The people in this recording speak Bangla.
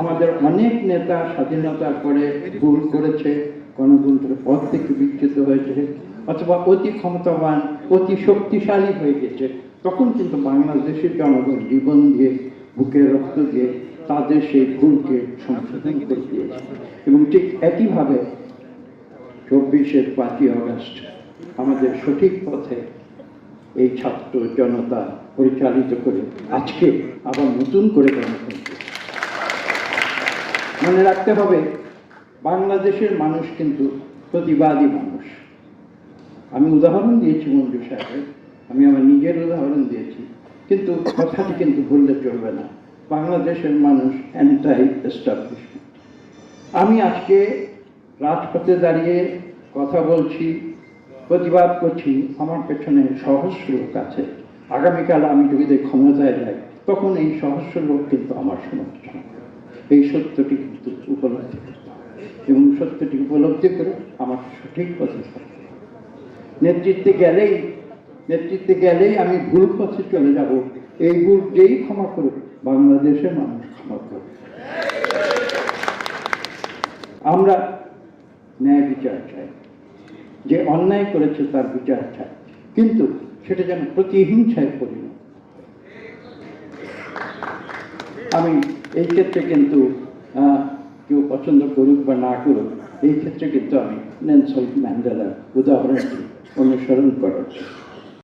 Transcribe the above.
আমাদের অনেক নেতা স্বাধীনতার পরে ভুল করেছে, গণতন্ত্রের পথ থেকে বিচ্যুত হয়েছে, অথবা অতি ক্ষমতাবান, অতি শক্তিশালী হয়ে গেছে। তখন কিন্তু বাংলাদেশের জনগণ জীবন দিয়ে, বুকে রক্ত দিয়ে তাদের সেই ভুলকে সংশোধন করে দিয়েছে। এবং ঠিক একইভাবে 5ই আগস্ট আমাদের সঠিক পথে এই ছাত্র জনতা পরিচালিত করে আজকে আবার নতুন করে গণতন্ত্র। মনে রাখতে হবে, বাংলাদেশের মানুষ কিন্তু প্রতিবাদী মানুষ। আমি উদাহরণ দিয়েছি মঞ্জু সাহেবের, আমি আমার নিজের উদাহরণ দিয়েছি, কিন্তু কথাটি কিন্তু ভুললে চলবে না। বাংলাদেশের মানুষ অ্যান্টাই এস্টাবলিশমেন্ট। আমি আজকে রাজপথে দাঁড়িয়ে কথা বলছি, প্রতিবাদ করছি, আমার পেছনে সহস্র লোক আছে। আগামীকাল আমি যদি ক্ষমতায় যাই, তখন এই সহস্র লোক কিন্তু আমার সমর্থন। এই সত্যটি কিন্তু উপলব্ধি করতে হবে, এবং সত্যটি উপলব্ধি করে আমার সঠিক পথে থাকতে হবে। নেতৃত্বে গেলেই আমি ভুল পথে চলে যাব। এই ভুল যেই ক্ষমা করুক, বাংলাদেশের মানুষ ক্ষমা করবে। আমরা ন্যায় বিচার চাই, যে অন্যায় করেছে তার বিচার চাই, কিন্তু সেটা যেন প্রতিহিংসায় পরিণত। আমি এই ক্ষেত্রে কিন্তু কেউ পছন্দ করুক বা না করুক, এই ক্ষেত্রে কিন্তু আমি নেলসন ম্যান্ডেলার উদাহরণটি অনুসরণ করার